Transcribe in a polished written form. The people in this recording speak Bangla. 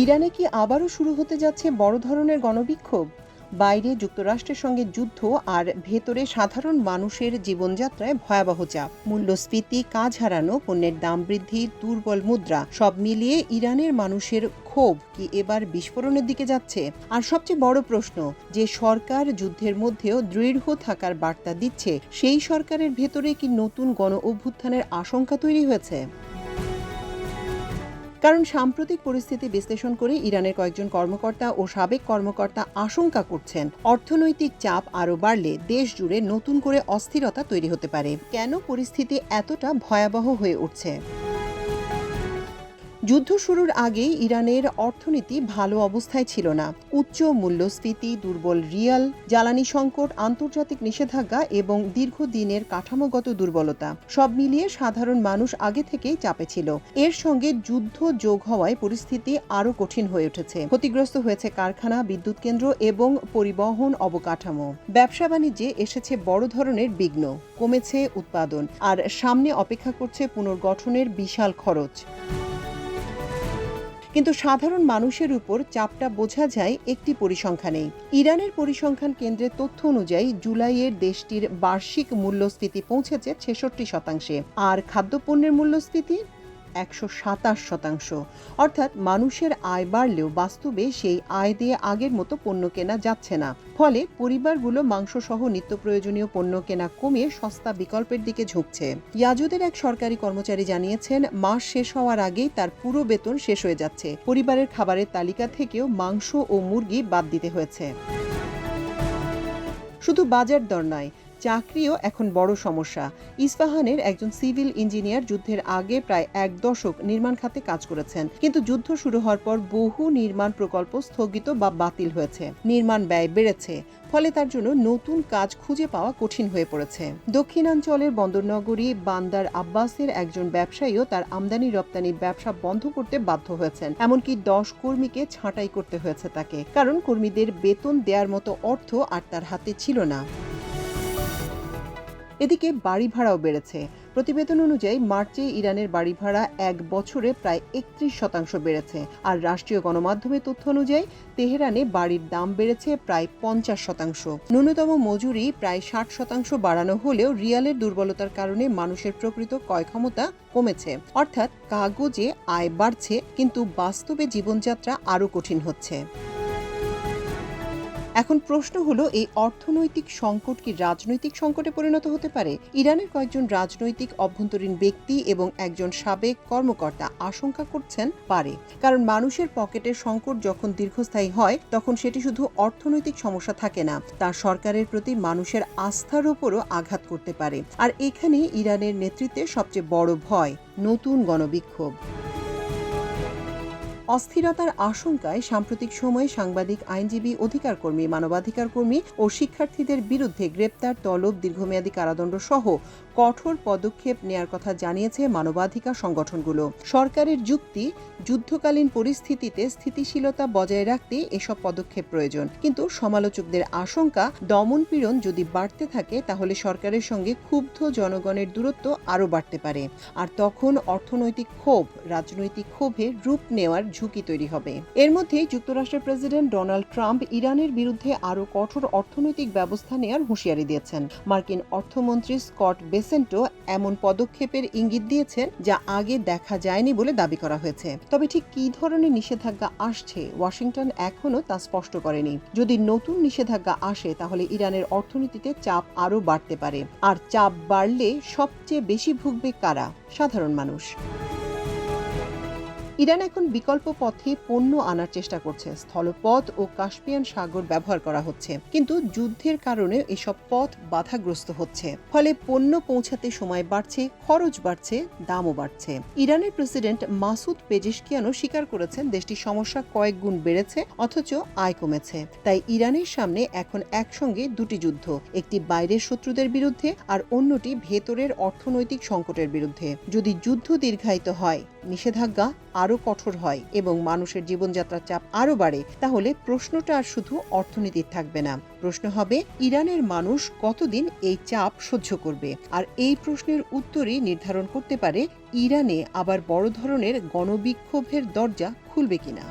ইরানে কি আবারও শুরু হতে যাচ্ছে বড় ধরনের গণবিক্ষোভ? বাইরে যুক্তরাষ্ট্রের সঙ্গে যুদ্ধ আর ভেতরে সাধারণ মানুষের জীবনযাত্রায় ভয়াবহ চাপ, মূল্যস্ফীতি, কাজ হারানো, পণ্যের দাম বৃদ্ধি, দুর্বল মুদ্রা, সব মিলিয়ে ইরানের মানুষের ক্ষোভ কি এবার বিস্ফোরণের দিকে যাচ্ছে? আর সবচেয়ে বড় প্রশ্ন, যে সরকার যুদ্ধের মধ্যেও দৃঢ় থাকার বার্তা দিচ্ছে, সেই সরকারের ভেতরে কি নতুন গণ অভ্যুত্থানের আশঙ্কা তৈরি হয়েছে? কারণ সাম্প্রতিক পরিস্থিতি বিশ্লেষণ করে ইরানের কয়েকজন কর্মকর্তা ও সাবেক কর্মকর্তা আশঙ্কা করছেন, অর্থনৈতিক চাপ আরও বাড়লে দেশ জুড়ে নতুন করে অস্থিরতা তৈরি হতে পারে। কেন পরিস্থিতি এতটা ভয়াবহ হয়ে উঠছে? যুদ্ধ শুরুর আগেই ইরানের অর্থনীতি ভালো অবস্থায় ছিল না। উচ্চ মূল্যস্ফীতি, দুর্বল রিয়াল, জ্বালানি সংকট, আন্তর্জাতিক নিষেধাজ্ঞা এবং দীর্ঘদিনের কাঠামোগত দুর্বলতা, সব মিলিয়ে সাধারণ মানুষ আগে থেকেই চাপে ছিল। এর সঙ্গে যুদ্ধ যোগ হওয়ায় পরিস্থিতি আরও কঠিন হয়ে উঠেছে। ক্ষতিগ্রস্ত হয়েছে কারখানা, বিদ্যুৎ কেন্দ্র এবং পরিবহন অবকাঠামো। ব্যবসা বাণিজ্যে এসেছে বড় ধরনের বিঘ্ন, কমেছে উৎপাদন, আর সামনে অপেক্ষা করছে পুনর্গঠনের বিশাল খরচ। কিন্তু সাধারণ মানুষের উপর চাপটা বোঝা যায় একটি পরিসংখ্যানেই। ইরানের পরিসংখ্যান কেন্দ্রের তথ্য অনুযায়ী জুলাইয়ের দেশটির বার্ষিক মূল্যস্ফীতি পৌঁছেছে ৬৬%, আর খাদ্যপণ্যের মূল্যস্ফীতি ১২৭%। অর্থাৎ মানুষের আয় বাড়লেও বাস্তবে সেই আয় দিয়ে আগের মতো পণ্য কেনা যাচ্ছে না। ফলে পরিবারগুলো মাংসসহ নিত্য প্রয়োজনীয় পণ্য কেনা কমিয়ে সস্তা বিকল্পের দিকে ঝুঁকছে। ইয়াজুদের এক সরকারি কর্মচারী জানিয়েছেন, মাস শেষ হওয়ার আগেই তার পুরো বেতন শেষ হয়ে যাচ্ছে। পরিবারের খাবারের তালিকা থেকেও মাংস ও মুরগি বাদ দিতে হয়েছে। শুধু বাজার দর নয়, চাকরিও এখন বড় সমস্যা। ইস্পাহানের একজন সিভিল ইঞ্জিনিয়ার যুদ্ধের আগে প্রায় ১ দশক নির্মাণ খাতে কাজ করেছেন, কিন্তু যুদ্ধ শুরু হওয়ার পর বহু নির্মাণ প্রকল্প স্থগিত বা বাতিল হয়েছে। নির্মাণ ব্যয় বেড়েছে, ফলে তার জন্য নতুন কাজ খুঁজে পাওয়া কঠিন হয়ে পড়েছে। দক্ষিণাঞ্চলের বন্দরনগরী বান্দার আব্বাসের একজন ব্যবসায়ীও তার আমদানি রপ্তানি ব্যবসা বন্ধ করতে বাধ্য হয়েছেন। এমনকি ১০ কর্মীকে ছাঁটাই করতে হয়েছে তাকে, কারণ কর্মীদের বেতন দেওয়ার মতো অর্থ আর তার হাতে ছিল না। এদিকে বাড়ি ভাড়াও বেড়েছে। প্রতিবেদন অনুযায়ী মার্চে ইরানের বাড়ি ভাড়া ১ বছরে প্রায় ৩১% বেড়েছে। আর রাষ্ট্রীয় গণমাধ্যমের তথ্য অনুযায়ী তেহরানে বাড়ির দাম বেড়েছে প্রায় ৫০%। ন্যূনতম মজুরি প্রায় ৬০% বাড়ানো হলেও রিয়ালের দুর্বলতার কারণে মানুষের প্রকৃত ক্রয় ক্ষমতা কমেছে। অর্থাৎ কাগজে আয় বাড়ছে, কিন্তু বাস্তবে জীবনযাত্রা আরও কঠিন হচ্ছে। এখন প্রশ্ন হলো, এই অর্থনৈতিক সংকট কি রাজনৈতিক সংকটে পরিণত হতে পারে? ইরানের কয়েকজন রাজনৈতিক অভ্যন্তরীণ ব্যক্তি এবং একজন সাবেক কর্মকর্তা আশঙ্কা করছেন পারে। কারণ মানুষের পকেটের সংকট যখন দীর্ঘস্থায়ী হয়, তখন সেটি শুধু অর্থনৈতিক সমস্যা থাকে না, তা সরকারের প্রতি মানুষের আস্থার উপরও আঘাত করতে পারে। আর এখানে ইরানের নেতৃত্বে সবচেয়ে বড় ভয়, নতুন গণবিক্ষোভ। অস্থিরতার আশঙ্কায় সাম্প্রতিক সময়ে সাংবাদিক, আইনজীবী, অধিকার কর্মী, মানবাধিকার কর্মী ও শিক্ষার্থীদের বিরুদ্ধে গ্রেপ্তার, তলব, দীর্ঘমেয়াদী কারাদণ্ড সহ কঠোর পদক্ষেপ নেয়ার কথা জানিয়েছে মানবাধিকার সংগঠনগুলো। সরকারের যুক্তি, যুদ্ধকালীন পরিস্থিতিতে স্থিতিশীলতা বজায় রাখতে এসব পদক্ষেপ প্রয়োজন। কিন্তু সমালোচকদের আশঙ্কা, দমনপীড়ন যদি বাড়তে থাকে তাহলে সরকারের সঙ্গে ক্ষুব্ধ জনগণের দূরত্ব আরও বাড়তে পারে। আর তখন অর্থনৈতিক ক্ষোভ রাজনৈতিক ক্ষোভে রূপ নেওয়ার ঝুঁকি তৈরি হবে। এর মধ্যেই যুক্তরাষ্ট্রের প্রেসিডেন্ট ডোনাল্ড ট্রাম্প ইরানের বিরুদ্ধে আরও কঠোর অর্থনৈতিক ব্যবস্থা নেয়ার হুঁশিয়ারি দিয়েছেন। মার্কিন অর্থমন্ত্রী স্কট বেসেন্টও এমন পদক্ষেপের ইঙ্গিত দিয়েছেন, যা আগে দেখা যায়নি বলে দাবি করা হয়েছে। তবে ঠিক কী ধরনের নিষেধাজ্ঞা আসছে, ওয়াশিংটন এখনও তা স্পষ্ট করেনি। যদি নতুন নিষেধাজ্ঞা আসে, তাহলে ইরানের অর্থনীতিতে চাপ আরও বাড়তে পারে। আর চাপ বাড়লে সবচেয়ে বেশি ভুগবে কারা? সাধারণ মানুষ। ইরান এখন বিকল্প পথে পণ্য আনার চেষ্টা করছে। স্থলপথ ও কাস্পিয়ান সাগর ব্যবহার করা হচ্ছে, কিন্তু যুদ্ধের কারণে এসব পথ বাধাগ্রস্ত হচ্ছে। ফলে পণ্য পৌঁছাতে সময় বাড়ছে, খরচ বাড়ছে, দামও বাড়ছে। ইরানের প্রেসিডেন্ট মাসুদ পেজেশকিয়ানও স্বীকার করেছেন, দেশটির সমস্যা কয়েক গুণ বেড়েছে, অথচ আয় কমেছে। তাই ইরানের সামনে এখন একসঙ্গে দুটি যুদ্ধ, একটি বাইরের শত্রুদের বিরুদ্ধে আর অন্যটি ভেতরের অর্থনৈতিক সংকটের বিরুদ্ধে। যদি যুদ্ধ দীর্ঘায়িত হয়, নিষেধাজ্ঞা আরও কঠোর হয় এবং মানুষের জীবনযাত্রার চাপ আরও বাড়ে, তাহলে প্রশ্নটা আর শুধু অর্থনীতির থাকবে না। প্রশ্ন হবে, ইরানের মানুষ কতদিন এই চাপ সহ্য করবে? আর এই প্রশ্নের উত্তরই নির্ধারণ করতে পারে ইরানে আবার বড় ধরনের গণবিক্ষোভের দরজা খুলবে কিনা।